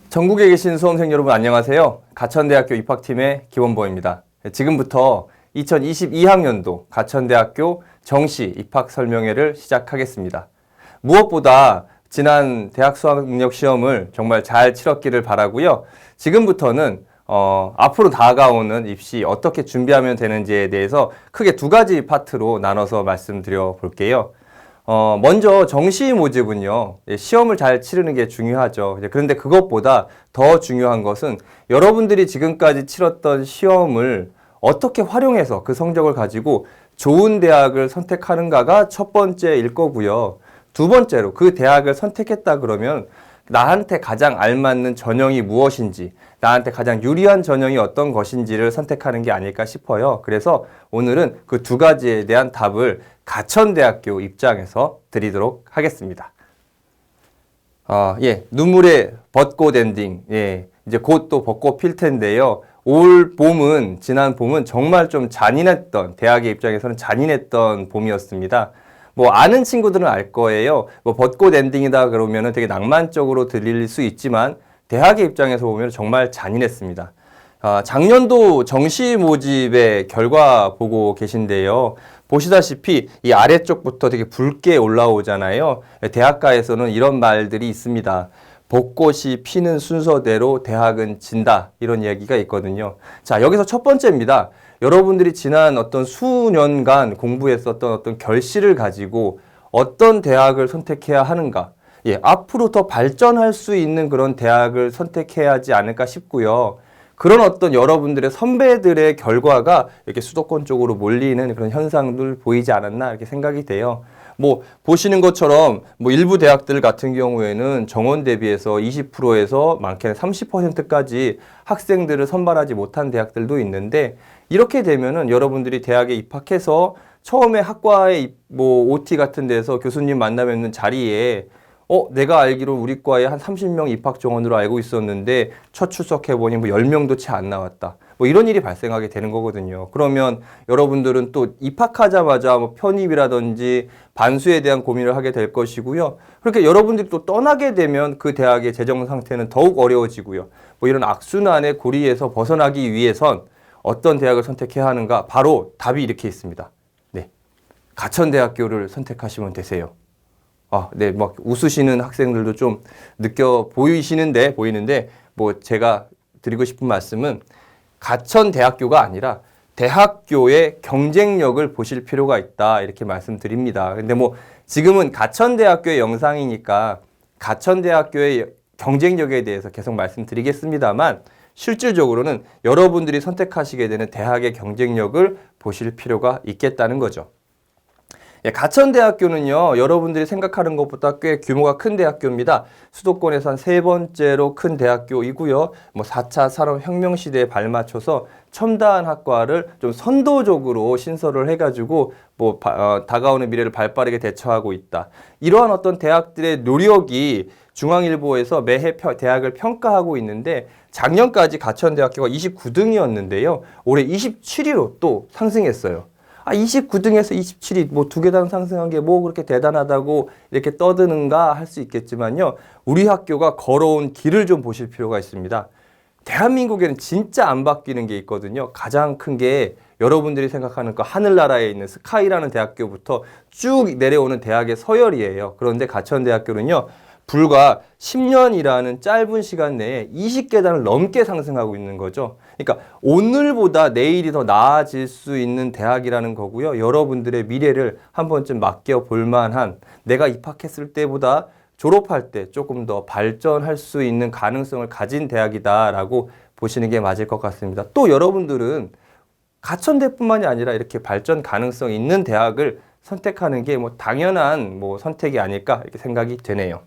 전국에 계신 수험생 여러분 안녕하세요. 가천대학교 입학팀의 김원보입니다. 지금부터 2022학년도 가천대학교 정시 입학 설명회를 시작하겠습니다. 무엇보다 지난 대학 수학능력 시험을 정말 잘 치렀기를 바라고요. 지금부터는 앞으로 다가오는 입시 어떻게 준비하면 되는지에 대해서 크게 두 가지 파트로 나눠서 말씀드려 볼게요. 먼저 정시 모집은요, 시험을 잘 치르는 게 중요하죠. 그런데 그것보다 더 중요한 것은 여러분들이 지금까지 치렀던 시험을 어떻게 활용해서 그 성적을 가지고 좋은 대학을 선택하는가가 첫 번째일 거고요. 두 번째로 그 대학을 선택했다 그러면 나한테 가장 알맞는 전형이 무엇인지, 나한테 가장 유리한 전형이 어떤 것인지를 선택하는 게 아닐까 싶어요. 그래서 오늘은 그 두 가지에 대한 답을 가천대학교 입장에서 드리도록 하겠습니다. 눈물의 벚꽃 엔딩. 이제 곧 또 벚꽃 필 텐데요. 올 봄은, 지난 봄은 정말 좀 잔인했던, 대학의 입장에서는 잔인했던 봄이었습니다. 아는 친구들은 알 거예요. 벚꽃 엔딩이다 그러면은 되게 낭만적으로 들릴 수 있지만, 대학의 입장에서 보면 정말 잔인했습니다. 작년도 정시 모집의 결과 보고 계신데요. 보시다시피 이 아래쪽부터 되게 붉게 올라오잖아요. 대학가에서는 이런 말들이 있습니다. 벚꽃이 피는 순서대로 대학은 진다. 이런 이야기가 있거든요. 자, 여기서 첫 번째입니다. 여러분들이 지난 어떤 수년간 공부했었던 어떤 결실을 가지고 어떤 대학을 선택해야 하는가. 앞으로 더 발전할 수 있는 그런 대학을 선택해야 하지 않을까 싶고요. 그런 어떤 여러분들의 선배들의 결과가 이렇게 수도권 쪽으로 몰리는 그런 현상들 보이지 않았나 이렇게 생각이 돼요. 보시는 것처럼 일부 대학들 같은 경우에는 정원 대비해서 20%에서 많게는 30%까지 학생들을 선발하지 못한 대학들도 있는데, 이렇게 되면은 여러분들이 대학에 입학해서 처음에 학과의 OT 같은 데서 교수님 만나뵙는 자리에 내가 알기로 우리 과에 한 30명 입학 정원으로 알고 있었는데 첫 출석해보니 10명도 채 안 나왔다. 이런 일이 발생하게 되는 거거든요. 그러면 여러분들은 또 입학하자마자 편입이라든지 반수에 대한 고민을 하게 될 것이고요. 그렇게 여러분들이 또 떠나게 되면 그 대학의 재정 상태는 더욱 어려워지고요. 이런 악순환의 고리에서 벗어나기 위해선 어떤 대학을 선택해야 하는가? 바로 답이 이렇게 있습니다. 네, 가천대학교를 선택하시면 되세요. 웃으시는 학생들도 좀 보이는데, 제가 드리고 싶은 말씀은 가천대학교가 아니라 대학교의 경쟁력을 보실 필요가 있다. 이렇게 말씀드립니다. 근데 지금은 가천대학교의 영상이니까 가천대학교의 경쟁력에 대해서 계속 말씀드리겠습니다만, 실질적으로는 여러분들이 선택하시게 되는 대학의 경쟁력을 보실 필요가 있겠다는 거죠. 가천대학교는요, 여러분들이 생각하는 것보다 꽤 규모가 큰 대학교입니다. 수도권에서 한 세 번째로 큰 대학교이고요. 4차 산업혁명 시대에 발맞춰서 첨단 학과를 좀 선도적으로 신설을 해가지고 다가오는 미래를 발빠르게 대처하고 있다. 이러한 어떤 대학들의 노력이 중앙일보에서 매해 대학을 평가하고 있는데, 작년까지 가천대학교가 29등이었는데요. 올해 27위로 또 상승했어요. 29등에서 27위, 두 계단 상승한 게 그렇게 대단하다고 이렇게 떠드는가 할 수 있겠지만요. 우리 학교가 걸어온 길을 좀 보실 필요가 있습니다. 대한민국에는 진짜 안 바뀌는 게 있거든요. 가장 큰 게 여러분들이 생각하는 그 하늘나라에 있는 스카이라는 대학교부터 쭉 내려오는 대학의 서열이에요. 그런데 가천대학교는요, 불과 10년이라는 짧은 시간 내에 20계단을 넘게 상승하고 있는 거죠. 그러니까 오늘보다 내일이 더 나아질 수 있는 대학이라는 거고요. 여러분들의 미래를 한 번쯤 맡겨볼 만한, 내가 입학했을 때보다 졸업할 때 조금 더 발전할 수 있는 가능성을 가진 대학이다라고 보시는 게 맞을 것 같습니다. 또 여러분들은 가천대뿐만이 아니라 이렇게 발전 가능성 있는 대학을 선택하는 게 당연한 선택이 아닐까 이렇게 생각이 되네요.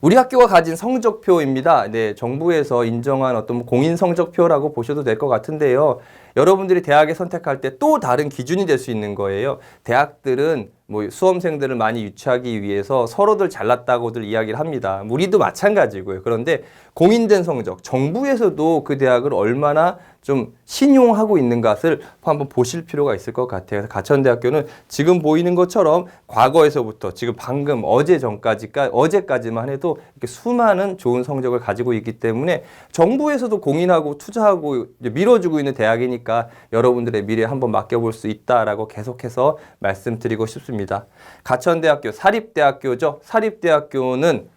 우리 학교가 가진 성적표입니다. 네, 정부에서 인정한 어떤 공인 성적표라고 보셔도 될 것 같은데요. 여러분들이 대학에 선택할 때 또 다른 기준이 될 수 있는 거예요. 대학들은 뭐 수험생들을 많이 유치하기 위해서 서로들 잘났다고들 이야기를 합니다. 우리도 마찬가지고요. 그런데 공인된 성적, 정부에서도 그 대학을 얼마나 좀 신용하고 있는 것을 한번 보실 필요가 있을 것 같아요. 그래서 가천대학교는 지금 보이는 것처럼 과거에서부터 지금 방금 어제까지만 해도 이렇게 수많은 좋은 성적을 가지고 있기 때문에 정부에서도 공인하고 투자하고 밀어주고 있는 대학이니까 여러분들의 미래에 한번 맡겨볼 수 있다라고 계속해서 말씀드리고 싶습니다. 가천대학교 사립대학교죠. 사립대학교는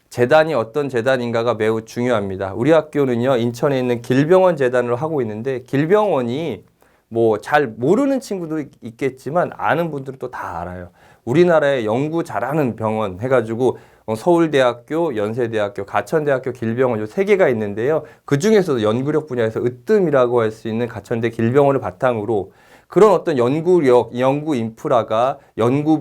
재단이 어떤 재단인가가 매우 중요합니다. 우리 학교는요, 인천에 있는 길병원 재단으로 하고 있는데, 길병원이 뭐 잘 모르는 친구도 있겠지만 아는 분들은 또 다 알아요. 우리나라에 연구 잘하는 병원 해가지고 서울대학교, 연세대학교, 가천대학교, 길병원 요 세 개가 있는데요. 그 중에서도 연구력 분야에서 으뜸이라고 할 수 있는 가천대 길병원을 바탕으로 그런 어떤 연구력, 연구 인프라가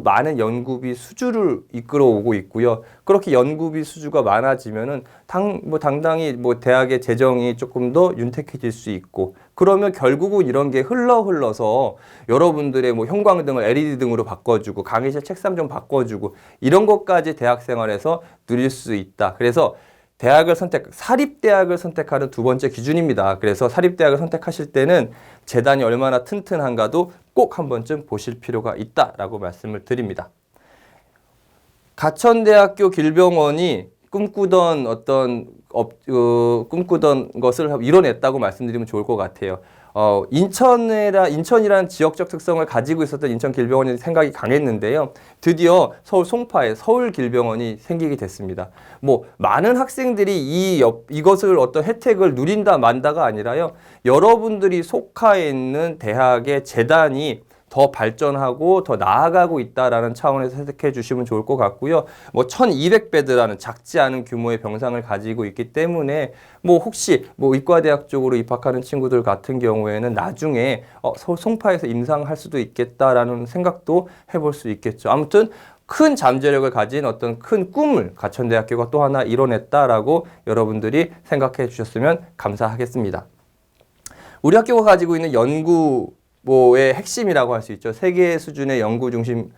많은 연구비 수주를 이끌어오고 있고요. 그렇게 연구비 수주가 많아지면은 당당히 대학의 재정이 조금 더 윤택해질 수 있고, 그러면 결국은 이런 게 흘러서 여러분들의 형광등을 LED 등으로 바꿔주고 강의실 책상 좀 바꿔주고 이런 것까지 대학 생활에서 누릴 수 있다. 그래서 사립대학을 선택하는 두 번째 기준입니다. 그래서 사립대학을 선택하실 때는 재단이 얼마나 튼튼한가도 꼭 한 번쯤 보실 필요가 있다라고 말씀을 드립니다. 가천대학교 길병원이 꿈꾸던 것을 이뤄냈다고 말씀드리면 좋을 것 같아요. 인천이라는 지역적 특성을 가지고 있었던 인천길병원이 생각이 강했는데요. 드디어 서울 송파에 서울길병원이 생기게 됐습니다. 많은 학생들이 이것을 어떤 혜택을 누린다 만다가 아니라요. 여러분들이 속하에 있는 대학의 재단이 더 발전하고 더 나아가고 있다라는 차원에서 해석해 주시면 좋을 것 같고요. 1200베드라는 작지 않은 규모의 병상을 가지고 있기 때문에 혹시 의과대학 쪽으로 입학하는 친구들 같은 경우에는 나중에 서울 송파에서 임상할 수도 있겠다라는 생각도 해볼 수 있겠죠. 아무튼 큰 잠재력을 가진 어떤 큰 꿈을 가천대학교가 또 하나 이뤄냈다라고 여러분들이 생각해 주셨으면 감사하겠습니다. 우리 학교가 가지고 있는 연구의 핵심이라고 할 수 있죠. 세계 수준의 연구 중심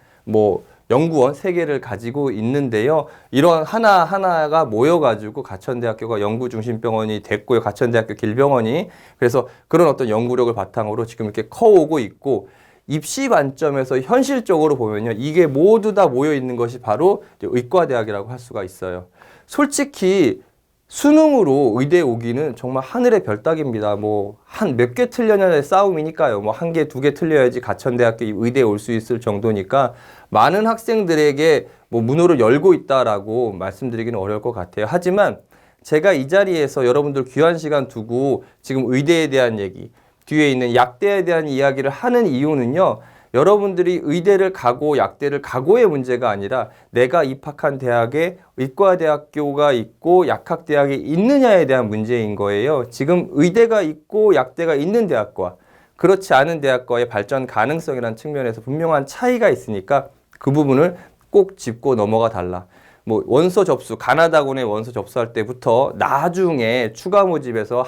연구원 3개를 가지고 있는데요. 이런 하나하나가 모여가지고 가천대학교가 연구중심병원이 됐고요. 가천대학교 길병원이. 그래서 그런 어떤 연구력을 바탕으로 지금 이렇게 커오고 있고, 입시 관점에서 현실적으로 보면요. 이게 모두 다 모여 있는 것이 바로 의과대학이라고 할 수가 있어요. 솔직히 수능으로 의대 오기는 정말 하늘의 별 따기입니다. 한 몇 개 틀려냐의 싸움이니까요. 1개, 2개 틀려야지 가천대학교 의대에 올 수 있을 정도니까 많은 학생들에게 문호를 열고 있다라고 말씀드리기는 어려울 것 같아요. 하지만 제가 이 자리에서 여러분들 귀한 시간 두고 지금 의대에 대한 얘기, 뒤에 있는 약대에 대한 이야기를 하는 이유는요. 여러분들이 의대를 가고 약대를 가고의 문제가 아니라 내가 입학한 대학에 의과대학교가 있고 약학대학이 있느냐에 대한 문제인 거예요. 지금 의대가 있고 약대가 있는 대학과 그렇지 않은 대학과의 발전 가능성이라는 측면에서 분명한 차이가 있으니까 그 부분을 꼭 짚고 넘어가 달라. 원서 접수, 가나다군에 원서 접수할 때부터 나중에 추가 모집에서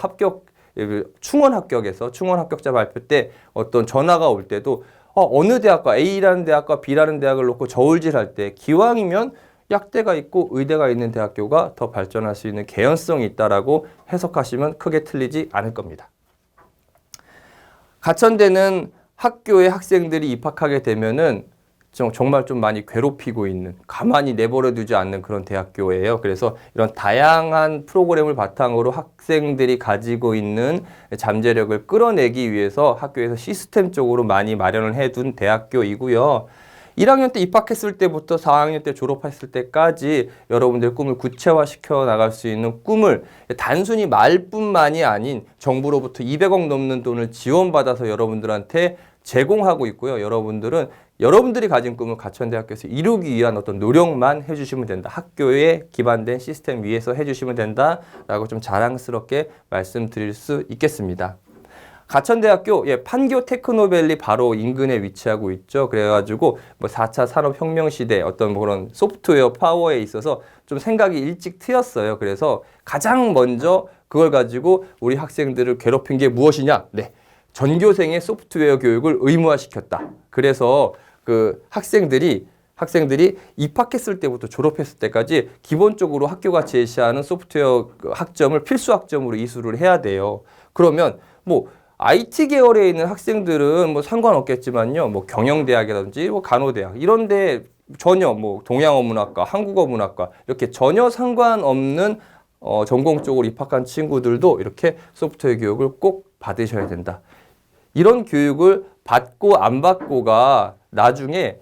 충원 합격자 발표 때 어떤 전화가 올 때도 어느 대학과 A라는 대학과 B라는 대학을 놓고 저울질할 때 기왕이면 약대가 있고 의대가 있는 대학교가 더 발전할 수 있는 개연성이 있다라고 해석하시면 크게 틀리지 않을 겁니다. 가천대는 학교에 학생들이 입학하게 되면은 정말 좀 많이 괴롭히고 있는, 가만히 내버려 두지 않는 그런 대학교예요. 그래서 이런 다양한 프로그램을 바탕으로 학생들이 가지고 있는 잠재력을 끌어내기 위해서 학교에서 시스템적으로 많이 마련을 해둔 대학교이고요. 1학년 때 입학했을 때부터 4학년 때 졸업했을 때까지 여러분들의 꿈을 구체화시켜 나갈 수 있는 꿈을 단순히 말뿐만이 아닌 정부로부터 200억 넘는 돈을 지원받아서 여러분들한테 제공하고 있고요. 여러분들이 가진 꿈을 가천대학교에서 이루기 위한 어떤 노력만 해주시면 된다. 학교에 기반된 시스템 위에서 해주시면 된다라고 좀 자랑스럽게 말씀드릴 수 있겠습니다. 가천대학교 판교 테크노밸리 바로 인근에 위치하고 있죠. 그래가지고 4차 산업혁명 시대 어떤 그런 소프트웨어 파워에 있어서 좀 생각이 일찍 트였어요. 그래서 가장 먼저 그걸 가지고 우리 학생들을 괴롭힌 게 무엇이냐? 전교생의 소프트웨어 교육을 의무화시켰다. 그래서 그 학생들이 입학했을 때부터 졸업했을 때까지 기본적으로 학교가 제시하는 소프트웨어 학점을 필수 학점으로 이수를 해야 돼요. 그러면 뭐 IT 계열에 있는 학생들은 뭐 상관없겠지만요. 뭐 경영대학이라든지 뭐 간호대학 이런데 전혀 뭐 동양어문학과, 한국어문학과 이렇게 전혀 상관없는 전공 쪽으로 입학한 친구들도 이렇게 소프트웨어 교육을 꼭 받으셔야 된다. 이런 교육을 받고 안 받고가 나중에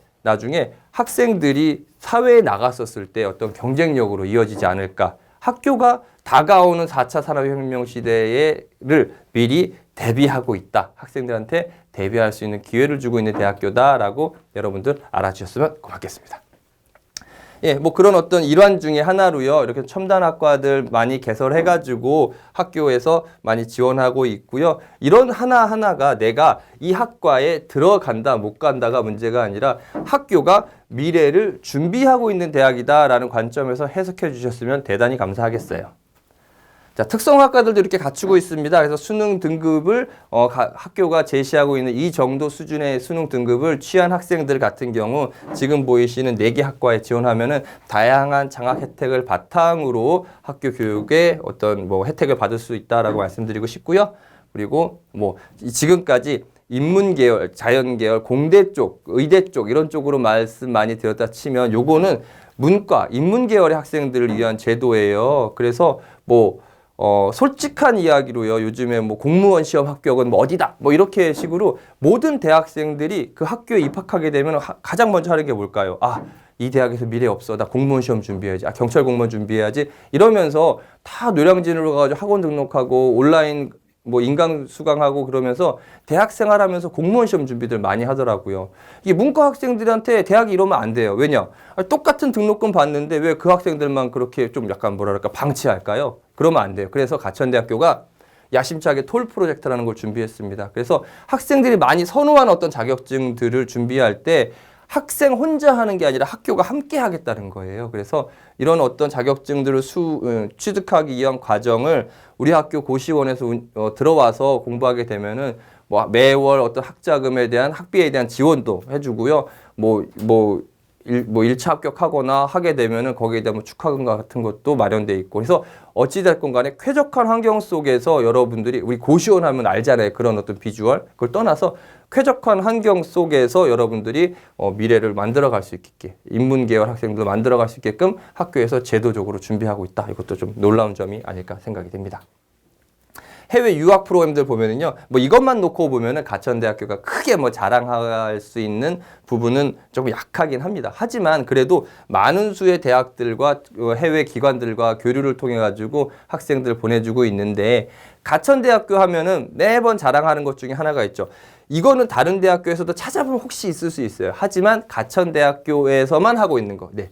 학생들이 사회에 나갔었을 때 어떤 경쟁력으로 이어지지 않을까. 학교가 다가오는 4차 산업혁명 시대를 미리 대비하고 있다. 학생들한테 대비할 수 있는 기회를 주고 있는 대학교다라고 여러분들 알아주셨으면 고맙겠습니다. 예, 뭐 그런 어떤 일환 중에 하나로요. 이렇게 첨단 학과들 많이 개설해가지고 학교에서 많이 지원하고 있고요. 이런 하나하나가 내가 이 학과에 들어간다, 못 간다가 문제가 아니라 학교가 미래를 준비하고 있는 대학이다라는 관점에서 해석해 주셨으면 대단히 감사하겠어요. 자, 특성학과들도 이렇게 갖추고 있습니다. 그래서 수능 등급을 학교가 제시하고 있는 이 정도 수준의 수능 등급을 취한 학생들 같은 경우 지금 보이시는 4개 학과에 지원하면은 다양한 장학 혜택을 바탕으로 학교 교육에 어떤 뭐 혜택을 받을 수 있다라고 말씀드리고 싶고요. 그리고 뭐 지금까지 인문계열, 자연계열, 공대 쪽, 의대 쪽 이런 쪽으로 말씀 많이 드렸다 치면 요거는 문과, 인문계열의 학생들을 위한 제도예요. 그래서 뭐 솔직한 이야기로요. 요즘에 뭐 공무원 시험 합격은 뭐 어디다 뭐 이렇게 식으로 모든 대학생들이 그 학교에 입학하게 되면 가장 먼저 하는 게 뭘까요? 아, 이 대학에서 미래 없어. 나 공무원 시험 준비해야지. 아, 경찰 공무원 준비해야지. 이러면서 다 노량진으로 가가지고 학원 등록하고 온라인 뭐 인강 수강하고 그러면서 대학 생활하면서 공무원 시험 준비들 많이 하더라고요. 이게 문과 학생들한테 대학이 이러면 안 돼요. 왜냐? 똑같은 등록금 받는데 왜 그 학생들만 그렇게 좀 약간 뭐랄까 방치할까요? 그러면 안 돼요. 그래서 가천대학교가 야심차게 톨 프로젝트라는 걸 준비했습니다. 그래서 학생들이 많이 선호하는 어떤 자격증들을 준비할 때 학생 혼자 하는 게 아니라 학교가 함께 하겠다는 거예요. 그래서 이런 어떤 자격증들을 취득하기 위한 과정을 우리 학교 고시원에서 들어와서 공부하게 되면은 뭐 매월 어떤 학자금에 대한 학비에 대한 지원도 해주고요. 뭐 1차 합격하거나 하게 되면은 거기에 대한 뭐 축하금 같은 것도 마련돼 있고. 그래서 어찌됐건 간에 쾌적한 환경 속에서 여러분들이 우리 고시원 하면 알잖아요. 그런 어떤 비주얼. 그걸 떠나서 쾌적한 환경 속에서 여러분들이 미래를 만들어갈 수 있게 인문계열 학생들 만들어갈 수 있게끔 학교에서 제도적으로 준비하고 있다. 이것도 좀 놀라운 점이 아닐까 생각이 됩니다. 해외 유학 프로그램들 보면은요, 뭐 이것만 놓고 보면은 가천대학교가 크게 뭐 자랑할 수 있는 부분은 조금 약하긴 합니다. 하지만 그래도 많은 수의 대학들과 해외 기관들과 교류를 통해 가지고 학생들 보내주고 있는데 가천대학교 하면은 매번 자랑하는 것 중에 하나가 있죠. 이거는 다른 대학교에서도 찾아보면 혹시 있을 수 있어요. 하지만 가천대학교에서만 하고 있는 거. 네.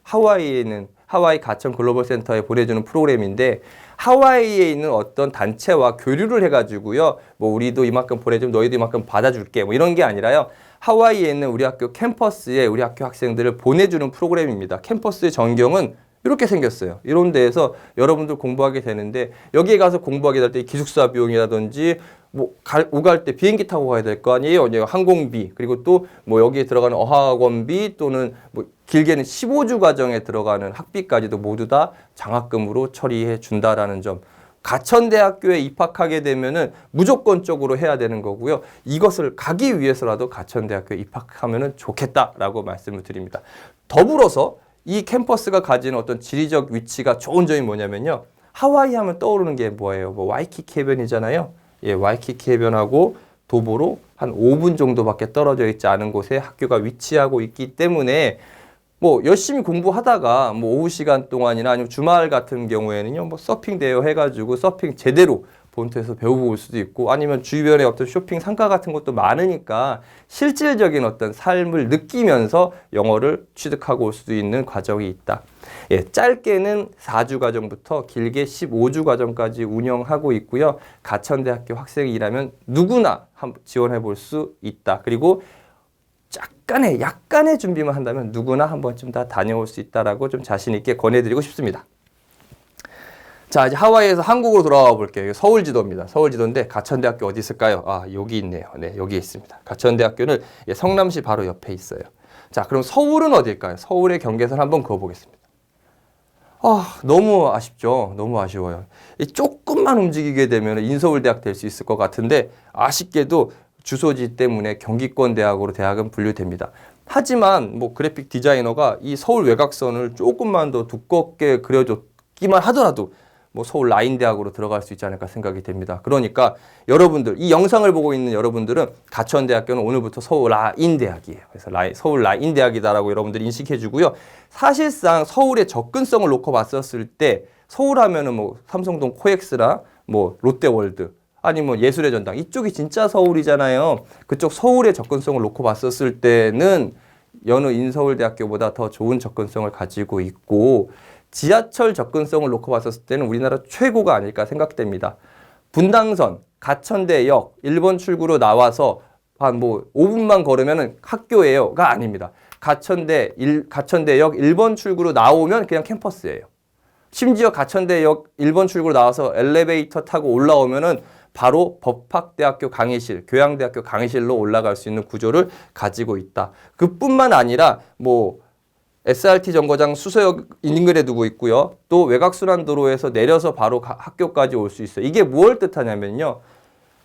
하와이에는 하와이 가천 글로벌 센터에 보내주는 프로그램인데 하와이에 있는 어떤 단체와 교류를 해가지고요. 뭐 우리도 이만큼 보내주면 너희도 이만큼 받아줄게. 뭐 이런 게 아니라요. 하와이에 있는 우리 학교 캠퍼스에 우리 학교 학생들을 보내주는 프로그램입니다. 캠퍼스의 전경은 이렇게 생겼어요. 이런 데에서 여러분들 공부하게 되는데 여기에 가서 공부하게 될 때 기숙사 비용이라든지 뭐 오갈 때 비행기 타고 가야 될 거 아니에요. 항공비 그리고 또 뭐 여기에 들어가는 어학원비 또는 뭐 길게는 15주 과정에 들어가는 학비까지도 모두 다 장학금으로 처리해 준다라는 점. 가천대학교에 입학하게 되면은 무조건적으로 해야 되는 거고요. 이것을 가기 위해서라도 가천대학교에 입학하면은 좋겠다라고 말씀을 드립니다. 더불어서 이 캠퍼스가 가지는 어떤 지리적 위치가 좋은 점이 뭐냐면요. 하와이 하면 떠오르는 게 뭐예요? 뭐 와이키키 해변이잖아요. 예, 와이키키 해변하고 도보로 한 5분 정도밖에 떨어져 있지 않은 곳에 학교가 위치하고 있기 때문에 뭐 열심히 공부하다가 뭐 오후 시간 동안이나 아니면 주말 같은 경우에는요, 뭐 서핑 대여 해가지고 서핑 제대로 본토에서 배우고 올 수도 있고 아니면 주변에 어떤 쇼핑 상가 같은 것도 많으니까 실질적인 어떤 삶을 느끼면서 영어를 취득하고 올 수도 있는 과정이 있다. 예, 짧게는 4주 과정부터 길게 15주 과정까지 운영하고 있고요. 가천대학교 학생이라면 누구나 지원해 볼 수 있다. 그리고 약간의 준비만 한다면 누구나 한 번쯤 다 다녀올 수 있다라고 좀 자신 있게 권해드리고 싶습니다. 자, 이제 하와이에서 한국으로 돌아와 볼게요. 서울 지도입니다. 서울 지도인데 가천대학교 어디 있을까요? 아, 여기 있네요. 네, 여기 있습니다. 가천대학교는 성남시 바로 옆에 있어요. 자, 그럼 서울은 어딜까요? 서울의 경계선 한번 그어보겠습니다. 아, 너무 아쉽죠. 너무 아쉬워요. 조금만 움직이게 되면 인서울대학 될 수 있을 것 같은데 아쉽게도 주소지 때문에 경기권대학으로 대학은 분류됩니다. 하지만 뭐 그래픽 디자이너가 이 서울 외곽선을 조금만 더 두껍게 그려줬기만 하더라도 뭐 서울 라인대학으로 들어갈 수 있지 않을까 생각이 됩니다. 그러니까 여러분들, 이 영상을 보고 있는 여러분들은 가천대학교는 오늘부터 서울 라인대학이에요. 그래서 서울 라인대학이다라고 여러분들이 인식해 주고요. 사실상 서울의 접근성을 놓고 봤었을 때 서울 하면은 뭐 삼성동 코엑스라 뭐 롯데월드 아니면 예술의 전당 이쪽이 진짜 서울이잖아요. 그쪽 서울의 접근성을 놓고 봤었을 때는 여느 인서울대학교보다 더 좋은 접근성을 가지고 있고 지하철 접근성을 놓고 봤었을 때는 우리나라 최고가 아닐까 생각됩니다. 분당선, 가천대역 1번 출구로 나와서 한 뭐 5분만 걸으면 학교예요가 아닙니다. 가천대역 1번 출구로 나오면 그냥 캠퍼스예요. 심지어 가천대역 1번 출구로 나와서 엘리베이터 타고 올라오면은 바로 법학대학교 강의실, 교양대학교 강의실로 올라갈 수 있는 구조를 가지고 있다. 그뿐만 아니라 뭐 SRT 정거장 수서역 인근에 두고 있고요. 또 외곽순환도로에서 내려서 바로 학교까지 올 수 있어요. 이게 무엇을 뜻하냐면요.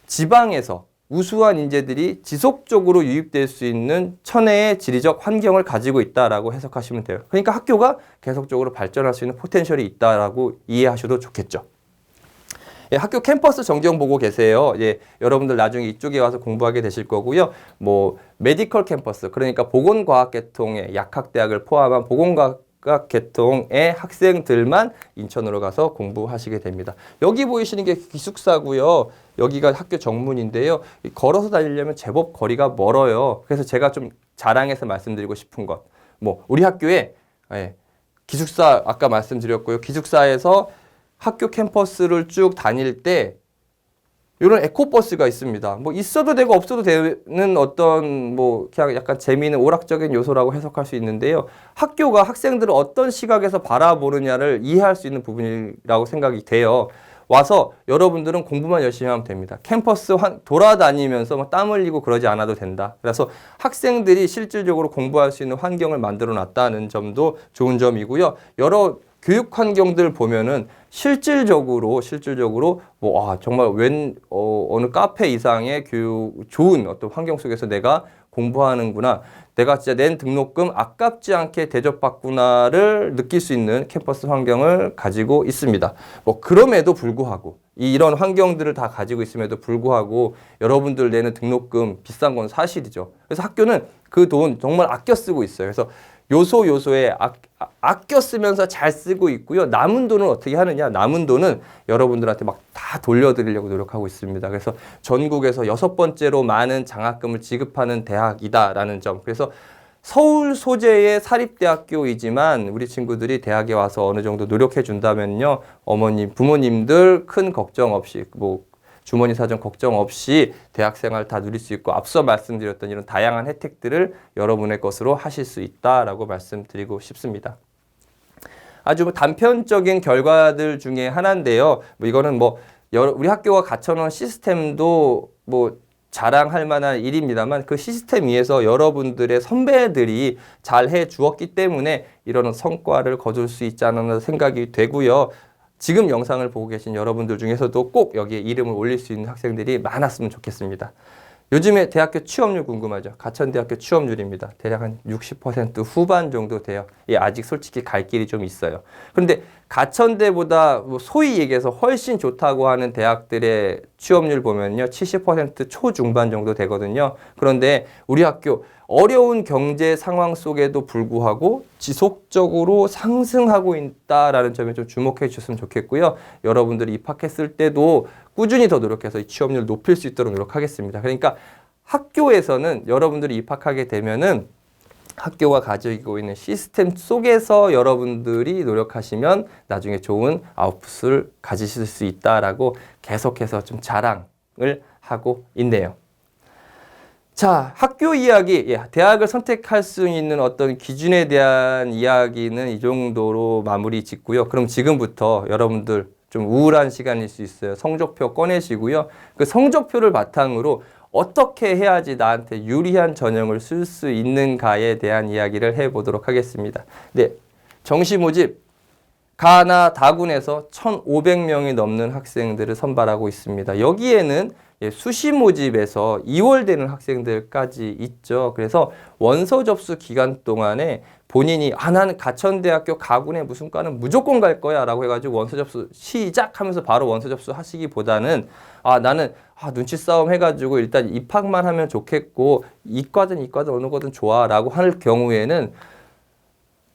지방에서 우수한 인재들이 지속적으로 유입될 수 있는 천혜의 지리적 환경을 가지고 있다라고 해석하시면 돼요. 그러니까 학교가 계속적으로 발전할 수 있는 포텐셜이 있다라고 이해하셔도 좋겠죠. 예, 학교 캠퍼스 전경 보고 계세요. 예, 여러분들 나중에 이쪽에 와서 공부하게 되실 거고요. 뭐 메디컬 캠퍼스, 그러니까 보건과학계통의 약학대학을 포함한 보건과학계통의 학생들만 인천으로 가서 공부하시게 됩니다. 여기 보이시는 게 기숙사고요. 여기가 학교 정문인데요. 걸어서 다니려면 제법 거리가 멀어요. 그래서 제가 좀 자랑해서 말씀드리고 싶은 것, 뭐 우리 학교에 기숙사 아까 말씀드렸고요. 기숙사에서 학교 캠퍼스를 쭉 다닐 때 이런 에코버스가 있습니다. 뭐 있어도 되고 없어도 되는 어떤 뭐 그냥 약간 재미있는 오락적인 요소라고 해석할 수 있는데요. 학교가 학생들을 어떤 시각에서 바라보느냐를 이해할 수 있는 부분이라고 생각이 돼요. 와서 여러분들은 공부만 열심히 하면 됩니다. 캠퍼스 돌아다니면서 뭐 땀 흘리고 그러지 않아도 된다. 그래서 학생들이 실질적으로 공부할 수 있는 환경을 만들어 놨다는 점도 좋은 점이고요. 여러 교육 환경들 보면은 실질적으로 뭐 정말 어느 카페 이상의 좋은 어떤 환경 속에서 내가 공부하는구나, 내가 진짜 낸 등록금 아깝지 않게 대접받구나를 느낄 수 있는 캠퍼스 환경을 가지고 있습니다. 뭐 그럼에도 불구하고 이런 환경들을 다 가지고 있음에도 불구하고 여러분들 내는 등록금 비싼 건 사실이죠. 그래서 학교는 그 돈 정말 아껴 쓰고 있어요. 그래서 요소에 아껴 쓰면서 잘 쓰고 있고요. 남은 돈은 어떻게 하느냐? 남은 돈은 여러분들한테 막 다 돌려드리려고 노력하고 있습니다. 그래서 전국에서 6번째로 많은 장학금을 지급하는 대학이다라는 점. 그래서 서울 소재의 사립대학교이지만 우리 친구들이 대학에 와서 어느 정도 노력해 준다면요. 어머님, 부모님들 큰 걱정 없이 뭐 주머니 사정 걱정 없이 대학생활 다 누릴 수 있고 앞서 말씀드렸던 이런 다양한 혜택들을 여러분의 것으로 하실 수 있다라고 말씀드리고 싶습니다. 아주 단편적인 결과들 중에 하나인데요. 뭐 이거는 뭐 우리 학교가 갖춰놓은 시스템도 뭐 자랑할 만한 일입니다만 그 시스템 위에서 여러분들의 선배들이 잘 해 주었기 때문에 이런 성과를 거둘 수 있지 않나 생각이 되고요. 지금 영상을 보고 계신 여러분들 중에서도 꼭 여기에 이름을 올릴 수 있는 학생들이 많았으면 좋겠습니다. 요즘에 대학교 취업률 궁금하죠? 가천대학교 취업률입니다. 대략 한 60% 후반 정도 돼요. 예, 아직 솔직히 갈 길이 좀 있어요. 그런데 가천대보다 소위 얘기해서 훨씬 좋다고 하는 대학들의 취업률 보면요. 70% 초중반 정도 되거든요. 그런데 우리 학교 어려운 경제 상황 속에도 불구하고 지속적으로 상승하고 있다라는 점에 좀 주목해 주셨으면 좋겠고요. 여러분들이 입학했을 때도 꾸준히 더 노력해서 이 취업률을 높일 수 있도록 노력하겠습니다. 그러니까 학교에서는 여러분들이 입학하게 되면은 학교가 가지고 있는 시스템 속에서 여러분들이 노력하시면 나중에 좋은 아웃풋을 가지실 수 있다라고 계속해서 좀 자랑을 하고 있네요. 자, 학교 이야기, 대학을 선택할 수 있는 어떤 기준에 대한 이야기는 이 정도로 마무리 짓고요. 그럼 지금부터 여러분들 좀 우울한 시간일 수 있어요. 성적표 꺼내시고요. 그 성적표를 바탕으로 어떻게 해야지 나한테 유리한 전형을 쓸 수 있는가에 대한 이야기를 해보도록 하겠습니다. 네, 정시 모집 가나 다군에서 1,500명이 넘는 학생들을 선발하고 있습니다. 여기에는 수시 모집에서 2월 되는 학생들까지 있죠. 그래서 원서 접수 기간 동안에 본인이 나는 가천대학교 가군의 무슨 과는 무조건 갈 거야 라고 해가지고 원서 접수 시작하면서 바로 원서 접수 하시기보다는 나는 눈치 싸움 해가지고 일단 입학만 하면 좋겠고 이과든 어느 거든 좋아 라고 할 경우에는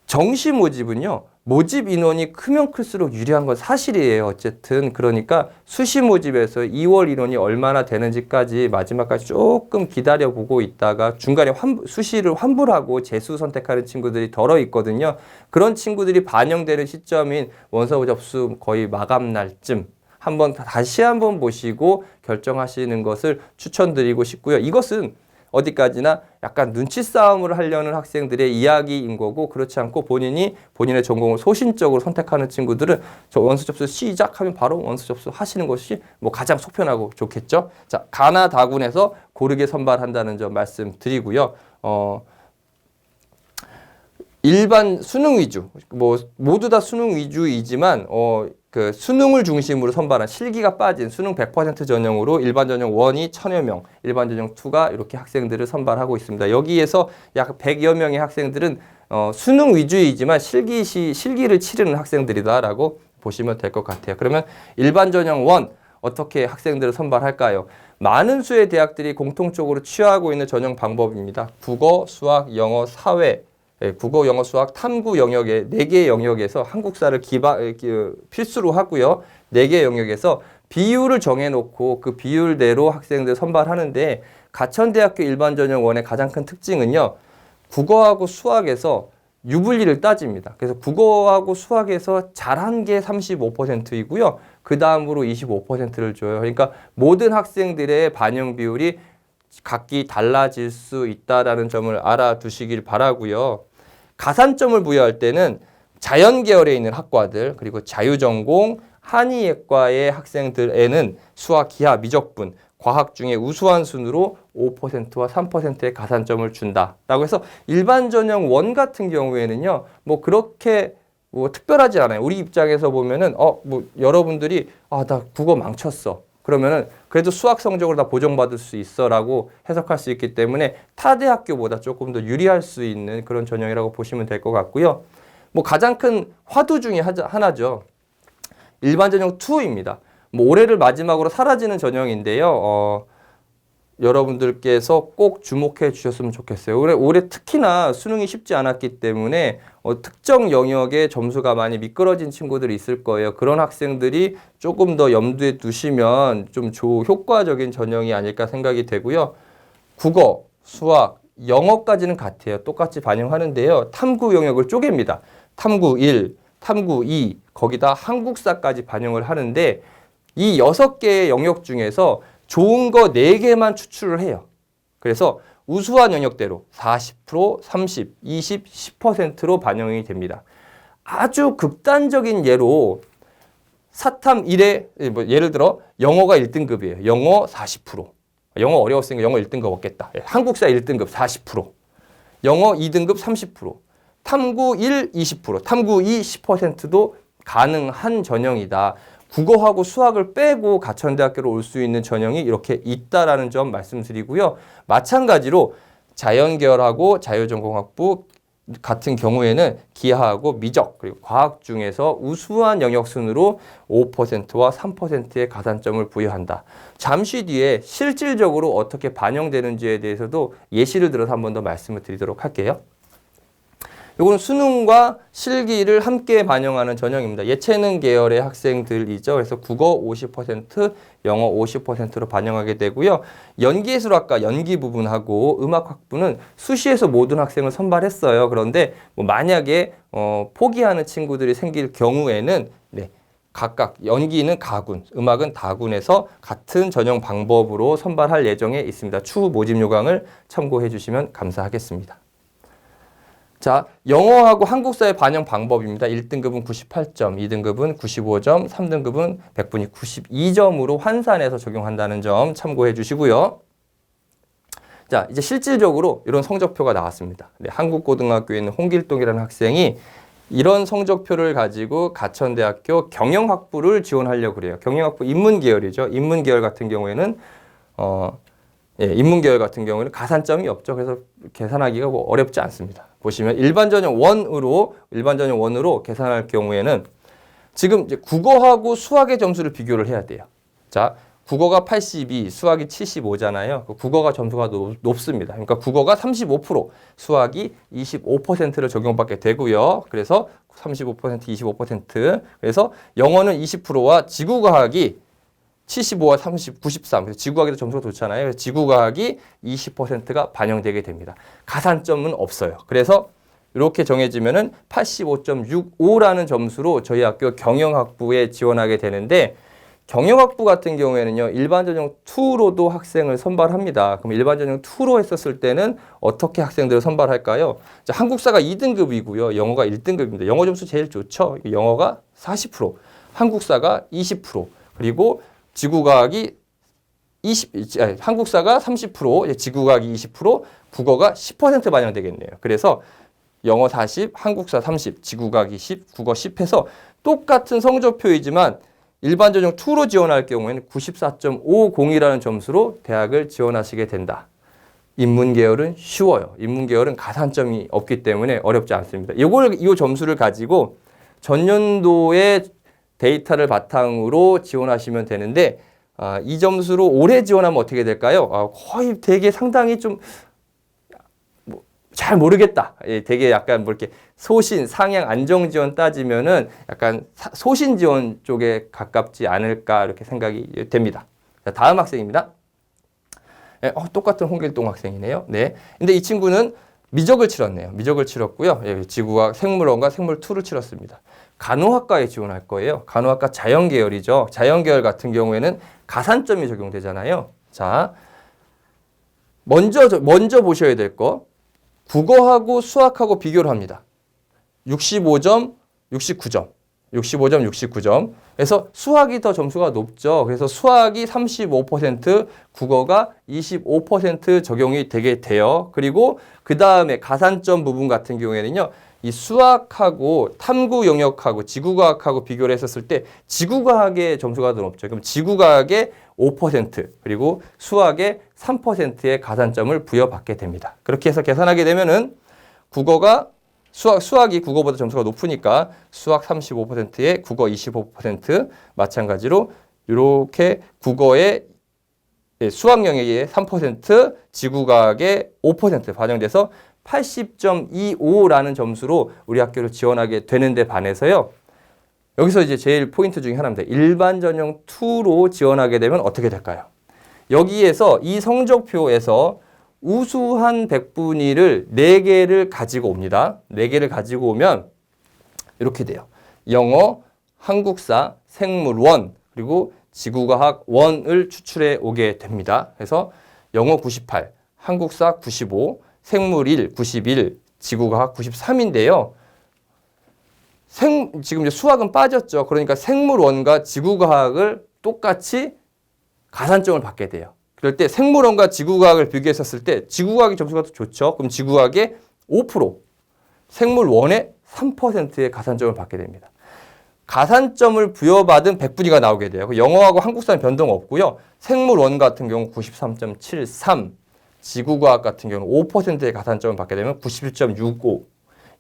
정시 모집은요. 모집 인원이 크면 클수록 유리한 건 사실이에요. 어쨌든 그러니까 수시 모집에서 2월 인원이 얼마나 되는지까지 마지막까지 조금 기다려보고 있다가 중간에 수시를 환불하고 재수 선택하는 친구들이 덜어 있거든요. 그런 친구들이 반영되는 시점인 원서 접수 거의 마감 날쯤 다시 한번 보시고 결정하시는 것을 추천드리고 싶고요. 이것은 어디까지나 약간 눈치 싸움을 하려는 학생들의 이야기인 거고 그렇지 않고 본인의 전공을 소신적으로 선택하는 친구들은 저 원서 접수 시작하면 바로 원서 접수 하시는 것이 가장 속편하고 좋겠죠. 자, 가나 다군에서 고르게 선발한다는 점 말씀드리고요. 일반 수능 위주, 모두 다 수능 위주이지만, 그 수능을 중심으로 선발한 실기가 빠진 수능 100% 전형으로 일반 전형 1이 1,000여 명, 일반 전형 2가 이렇게 학생들을 선발하고 있습니다. 여기에서 약 100여 명의 학생들은 수능 위주이지만 실기를 치르는 학생들이다라고 보시면 될 것 같아요. 그러면 일반 전형 1 어떻게 학생들을 선발할까요? 많은 수의 대학들이 공통적으로 취하고 있는 전형 방법입니다. 국어, 수학, 영어, 사회, 국어, 영어, 수학, 탐구 영역에 4개의 영역에서 한국사를 필수로 하고요. 4개의 영역에서 비율을 정해놓고 그 비율대로 학생들 선발하는데 가천대학교 일반전형 1의 가장 큰 특징은요. 국어하고 수학에서 유불리를 따집니다. 그래서 국어하고 수학에서 잘한 게 35%이고요. 그 다음으로 25%를 줘요. 그러니까 모든 학생들의 반영 비율이 각기 달라질 수 있다는 점을 알아두시길 바라고요. 가산점을 부여할 때는 자연 계열에 있는 학과들 그리고 자유전공, 한의예과의 학생들에는 수학, 기하, 미적분, 과학 중에 우수한 순으로 5%와 3%의 가산점을 준다라고 해서 일반 전형 1 같은 경우에는요. 그렇게 특별하지 않아요. 우리 입장에서 보면은 여러분들이 나 국어 망쳤어. 그러면은 그래도 수학 성적으로 다 보정받을 수 있어라고 해석할 수 있기 때문에 타 대학교보다 조금 더 유리할 수 있는 그런 전형이라고 보시면 될 것 같고요. 가장 큰 화두 중에 하나죠. 일반 전형 2입니다. 올해를 마지막으로 사라지는 전형인데요. 여러분들께서 꼭 주목해 주셨으면 좋겠어요. 올해 특히나 수능이 쉽지 않았기 때문에 특정 영역의 점수가 많이 미끄러진 친구들이 있을 거예요. 그런 학생들이 조금 더 염두에 두시면 좀 효과적인 전형이 아닐까 생각이 되고요. 국어, 수학, 영어까지는 같아요. 똑같이 반영하는데요. 탐구 영역을 쪼갭니다. 탐구 1, 탐구 2, 거기다 한국사까지 반영을 하는데 이 6개의 영역 중에서 좋은 거 4개만 추출을 해요. 그래서 우수한 영역대로 40%, 30, 20, 10%로 반영이 됩니다. 아주 극단적인 예로 사탐 1에 예를 들어 영어가 1등급이에요. 영어 40%. 영어 어려웠으니까 영어 1등급 얻겠다. 한국사 1등급 40%. 영어 2등급 30%. 탐구 1, 20%. 탐구 2, 10%도 가능한 전형이다. 국어하고 수학을 빼고 가천대학교로 올 수 있는 전형이 이렇게 있다라는 점 말씀드리고요. 마찬가지로 자연계열하고 자유전공학부 같은 경우에는 기하하고 미적 그리고 과학 중에서 우수한 영역 순으로 5%와 3%의 가산점을 부여한다. 잠시 뒤에 실질적으로 어떻게 반영되는지에 대해서도 예시를 들어서 한 번 더 말씀을 드리도록 할게요. 이거는 수능과 실기를 함께 반영하는 전형입니다. 예체능 계열의 학생들이죠. 그래서 국어 50%, 영어 50%로 반영하게 되고요. 연기예술학과 연기 부분하고 음악학부는 수시에서 모든 학생을 선발했어요. 그런데 만약에 포기하는 친구들이 생길 경우에는 각각 연기는 가군, 음악은 다군에서 같은 전형 방법으로 선발할 예정에 있습니다. 추후 모집 요강을 참고해 주시면 감사하겠습니다. 자, 영어하고 한국사의 반영 방법입니다. 1등급은 98점, 2등급은 95점, 3등급은 100분이 92점으로 환산해서 적용한다는 점 참고해 주시고요. 자, 이제 실질적으로 이런 성적표가 나왔습니다. 네, 한국고등학교에 있는 홍길동이라는 학생이 이런 성적표를 가지고 가천대학교 경영학부를 지원하려고 그래요. 경영학부 인문계열이죠. 인문계열 같은 경우에는 인문계열 같은 경우에는 가산점이 없죠. 그래서 계산하기가 뭐 어렵지 않습니다. 보시면 일반전형 1으로 계산할 경우에는 지금 이제 국어하고 수학의 점수를 비교를 해야 돼요. 자, 국어가 82, 수학이 75잖아요. 국어가 점수가 높습니다. 그러니까 국어가 35%, 수학이 25%를 적용받게 되고요. 그래서 35%, 25%. 그래서 영어는 20%와 지구과학이 75와 30, 93. 그래서 지구과학에도 점수가 좋잖아요. 그래서 지구과학이 20%가 반영되게 됩니다. 가산점은 없어요. 그래서 이렇게 정해지면은 85.65라는 점수로 저희 학교 경영학부에 지원하게 되는데, 경영학부 같은 경우에는요, 일반전형 2로도 학생을 선발합니다. 그럼 일반전형 2로 했었을 때는 어떻게 학생들을 선발할까요? 자, 한국사가 2등급이고요. 영어가 1등급입니다. 영어 점수 제일 좋죠. 영어가 40%, 한국사가 20%, 그리고 지구과학이 한국사가 30%, 지구과학이 20%, 국어가 10% 반영되겠네요. 그래서 영어 40, 한국사 30, 지구과학 20, 국어 10 해서 똑같은 성적표이지만 일반전형 2로 지원할 경우에는 94.50이라는 점수로 대학을 지원하시게 된다. 인문계열은 쉬워요. 인문계열은 가산점이 없기 때문에 어렵지 않습니다. 이 점수를 가지고 전년도의 데이터를 바탕으로 지원하시면 되는데, 이 점수로 올해 지원하면 어떻게 될까요? 거의 되게 상당히 좀 잘 모르겠다. 되게 약간 뭐 이렇게 소신, 상향, 안정 지원 따지면은 약간 소신 지원 쪽에 가깝지 않을까 이렇게 생각이 됩니다. 자, 다음 학생입니다. 똑같은 홍길동 학생이네요. 네. 근데 이 친구는 미적을 치렀네요. 미적을 치렀고요. 지구과학, 생물원과 생물2를 치렀습니다. 간호학과에 지원할 거예요. 간호학과 자연계열이죠. 자연계열 같은 경우에는 가산점이 적용되잖아요. 자, 먼저 보셔야 될 거. 국어하고 수학하고 비교를 합니다. 65점, 69점. 65점, 69점. 그래서 수학이 더 점수가 높죠. 그래서 수학이 35%, 국어가 25% 적용이 되게 돼요. 그리고 그 다음에 가산점 부분 같은 경우에는요, 이 수학하고 탐구 영역하고 지구과학하고 비교를 했었을 때 지구과학의 점수가 더 높죠. 그럼 지구과학의 5% 그리고 수학의 3%의 가산점을 부여받게 됩니다. 그렇게 해서 계산하게 되면은 국어가 수학이 국어보다 점수가 높으니까 수학 35%에 국어 25% 마찬가지로 이렇게 국어의 수학 영역의 3%, 지구과학의 5% 반영돼서 80.25라는 점수로 우리 학교를 지원하게 되는데 반해서요. 여기서 이제 제일 포인트 중에 하나입니다. 일반전형 2로 지원하게 되면 어떻게 될까요? 여기에서 이 성적표에서 우수한 100분위를 4개를 가지고 옵니다. 4개를 가지고 오면 이렇게 돼요. 영어, 한국사, 생물 1, 그리고 지구과학 1을 추출해 오게 됩니다. 그래서 영어 98, 한국사 95, 생물 1, 91, 지구과학 93인데요. 지금 이제 수학은 빠졌죠. 그러니까 생물 1과 지구과학을 똑같이 가산점을 받게 돼요. 그럴 때 생물 1과 지구과학을 비교했었을 때 지구과학의 점수가 더 좋죠. 그럼 지구과학의 5%, 생물 1의 3%의 가산점을 받게 됩니다. 가산점을 부여받은 100분위가 나오게 돼요. 영어하고 한국사는 변동 없고요. 생물 1 같은 경우 93.73, 지구과학 같은 경우 5%의 가산점을 받게 되면 91.65.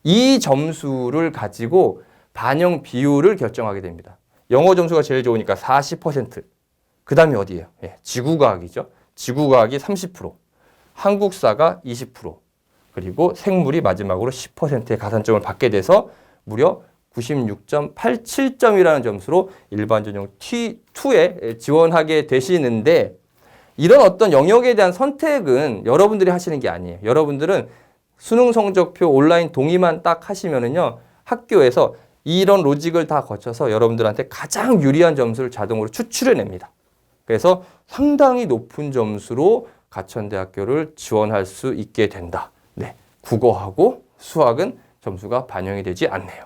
이 점수를 가지고 반영 비율을 결정하게 됩니다. 영어 점수가 제일 좋으니까 40%. 그 다음이 어디예요? 지구과학이죠. 지구과학이 30%, 한국사가 20%, 그리고 생물이 마지막으로 10%의 가산점을 받게 돼서 무려 96.87점이라는 점수로 일반전형 T2에 지원하게 되시는데, 이런 어떤 영역에 대한 선택은 여러분들이 하시는 게 아니에요. 여러분들은 수능 성적표 온라인 동의만 딱 하시면은요, 학교에서 이런 로직을 다 거쳐서 여러분들한테 가장 유리한 점수를 자동으로 추출해냅니다. 그래서 상당히 높은 점수로 가천대학교를 지원할 수 있게 된다. 네, 국어하고 수학은 점수가 반영이 되지 않네요.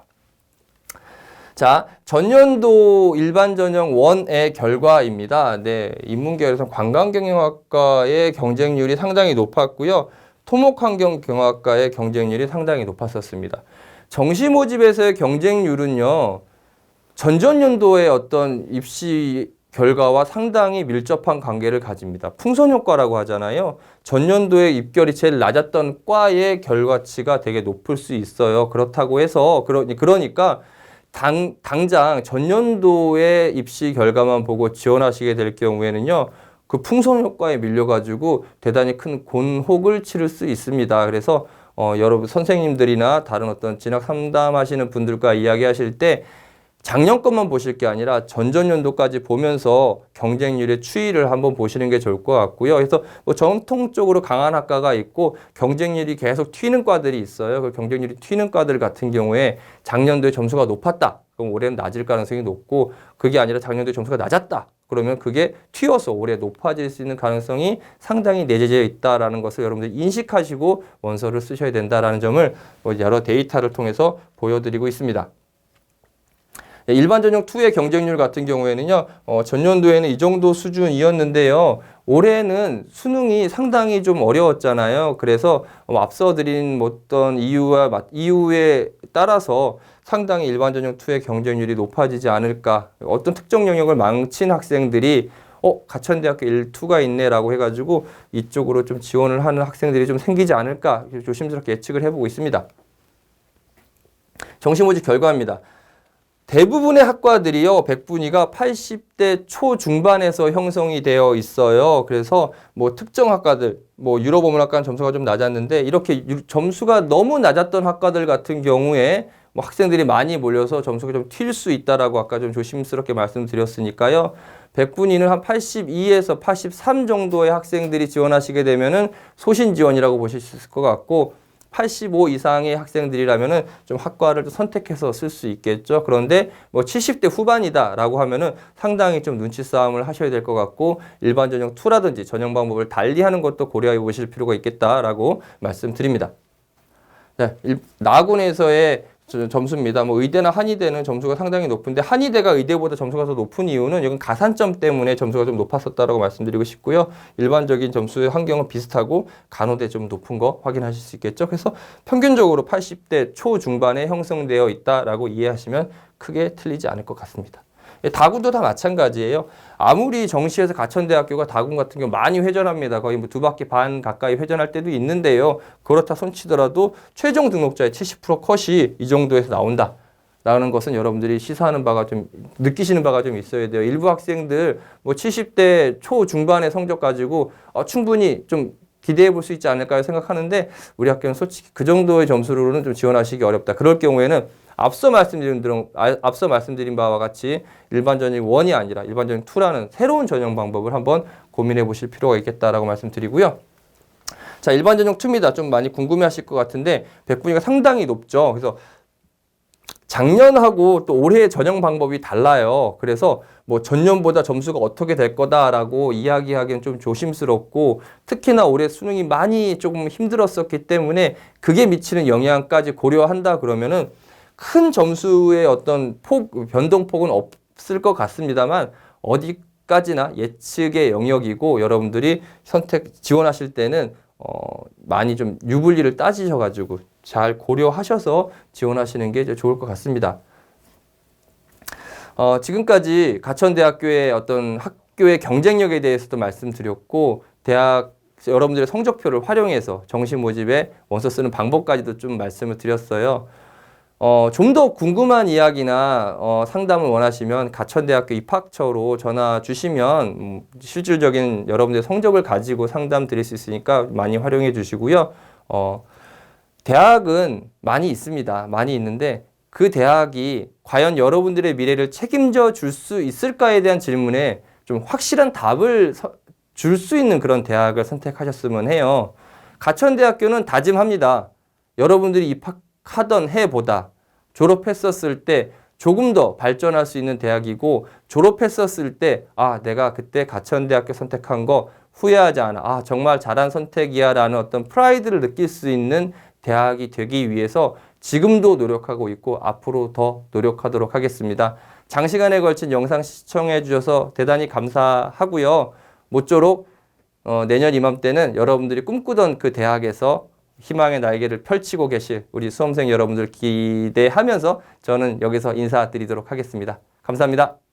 자, 전년도 일반 전형 1의 결과입니다. 네, 인문계열에서 관광경영학과의 경쟁률이 상당히 높았고요. 토목환경경학과의 경쟁률이 상당히 높았었습니다. 정시 모집에서의 경쟁률은요, 전전년도의 어떤 입시 결과와 상당히 밀접한 관계를 가집니다. 풍선효과라고 하잖아요. 전년도에 입결이 제일 낮았던 과의 결과치가 되게 높을 수 있어요. 그렇다고 해서 그러니까 당장 전년도의 입시 결과만 보고 지원하시게 될 경우에는요, 그 풍선효과에 밀려가지고 대단히 큰 곤혹을 치를 수 있습니다. 그래서 여러분 선생님들이나 다른 어떤 진학 상담하시는 분들과 이야기하실 때 작년 것만 보실 게 아니라 전전년도까지 보면서 경쟁률의 추이를 한번 보시는 게 좋을 것 같고요. 그래서 뭐 전통적으로 강한 학과가 있고 경쟁률이 계속 튀는 과들이 있어요. 그 경쟁률이 튀는 과들 같은 경우에 작년도에 점수가 높았다. 그럼 올해는 낮을 가능성이 높고, 그게 아니라 작년도에 점수가 낮았다. 그러면 그게 튀어서 올해 높아질 수 있는 가능성이 상당히 내재되어 있다라는 것을 여러분들 인식하시고 원서를 쓰셔야 된다라는 점을 여러 데이터를 통해서 보여드리고 있습니다. 일반 전형 2의 경쟁률 같은 경우에는요, 전년도에는 이 정도 수준이었는데요. 올해는 수능이 상당히 좀 어려웠잖아요. 그래서 앞서 드린 어떤 이유에 따라서 상당히 일반 전형 2의 경쟁률이 높아지지 않을까. 어떤 특정 영역을 망친 학생들이 가천대학교 1, 2가 있네라고 해가지고 이쪽으로 좀 지원을 하는 학생들이 좀 생기지 않을까 조심스럽게 예측을 해보고 있습니다. 정시 모집 결과입니다. 대부분의 학과들이요, 100분위가 80대 초중반에서 형성이 되어 있어요. 그래서 뭐 특정 학과들, 뭐 유럽어문학과는 점수가 좀 낮았는데, 이렇게 점수가 너무 낮았던 학과들 같은 경우에 뭐 학생들이 많이 몰려서 점수가 좀 튈 수 있다라고 아까 좀 조심스럽게 말씀드렸으니까요. 100분위는 한 82에서 83 정도의 학생들이 지원하시게 되면은 소신 지원이라고 보실 수 있을 것 같고, 85 이상의 학생들이라면은 좀 학과를 좀 선택해서 쓸 수 있겠죠. 그런데 뭐 70대 후반이다라고 하면은 상당히 좀 눈치 싸움을 하셔야 될 것 같고, 일반 전형 2라든지 전형 방법을 달리 하는 것도 고려해 보실 필요가 있겠다라고 말씀드립니다. 네, 나군에서의 점수입니다. 뭐 의대나 한의대는 점수가 상당히 높은데, 한의대가 의대보다 점수가 더 높은 이유는 이건 가산점 때문에 점수가 좀 높았었다라고 말씀드리고 싶고요. 일반적인 점수의 환경은 비슷하고 간호대 좀 높은 거 확인하실 수 있겠죠. 그래서 평균적으로 80대 초중반에 형성되어 있다라고 이해하시면 크게 틀리지 않을 것 같습니다. 다군도 다 마찬가지예요. 아무리 정시에서 가천대학교가 다군 같은 경우 많이 회전합니다. 거의 뭐 2바퀴 반 가까이 회전할 때도 있는데요. 그렇다 손치더라도 최종 등록자의 70% 컷이 이 정도에서 나온다. 라는 것은 여러분들이 시사하는 바가 좀, 느끼시는 바가 좀 있어야 돼요. 일부 학생들 뭐 70대 초중반의 성적 가지고 충분히 좀 기대해 볼 수 있지 않을까 생각하는데, 우리 학교는 솔직히 그 정도의 점수로는 좀 지원하시기 어렵다. 그럴 경우에는 앞서 말씀드린 바와 같이 일반 전형 1이 아니라 일반 전형 2라는 새로운 전형 방법을 한번 고민해 보실 필요가 있겠다라고 말씀드리고요. 자, 일반 전형 2입니다. 좀 많이 궁금해 하실 것 같은데 100분위가 상당히 높죠. 그래서 작년하고 또 올해의 전형 방법이 달라요. 그래서 뭐 전년보다 점수가 어떻게 될 거다라고 이야기하기는 좀 조심스럽고, 특히나 올해 수능이 많이 조금 힘들었었기 때문에 그게 미치는 영향까지 고려한다 그러면은 큰 점수의 어떤 변동폭은 없을 것 같습니다만, 어디까지나 예측의 영역이고, 여러분들이 지원하실 때는 많이 좀 유불리를 따지셔가지고 잘 고려하셔서 지원하시는 게 좋을 것 같습니다. 지금까지 가천대학교의 어떤 학교의 경쟁력에 대해서도 말씀드렸고, 여러분들의 성적표를 활용해서 정시 모집에 원서 쓰는 방법까지도 좀 말씀을 드렸어요. 좀 더 궁금한 이야기나 상담을 원하시면 가천대학교 입학처로 전화 주시면 실질적인 여러분들의 성적을 가지고 상담 드릴 수 있으니까 많이 활용해 주시고요. 대학은 많이 있습니다. 많이 있는데 그 대학이 과연 여러분들의 미래를 책임져 줄 수 있을까에 대한 질문에 좀 확실한 답을 줄 수 있는 그런 대학을 선택하셨으면 해요. 가천대학교는 다짐합니다. 여러분들이 입학하던 해보다 졸업했었을 때 조금 더 발전할 수 있는 대학이고, 졸업했었을 때 내가 그때 가천대학교 선택한 거 후회하지 않아. 정말 잘한 선택이야 라는 어떤 프라이드를 느낄 수 있는 대학이 되기 위해서 지금도 노력하고 있고 앞으로 더 노력하도록 하겠습니다. 장시간에 걸친 영상 시청해 주셔서 대단히 감사하고요. 모쪼록 내년 이맘때는 여러분들이 꿈꾸던 그 대학에서 희망의 날개를 펼치고 계실 우리 수험생 여러분들 기대하면서 저는 여기서 인사드리도록 하겠습니다. 감사합니다.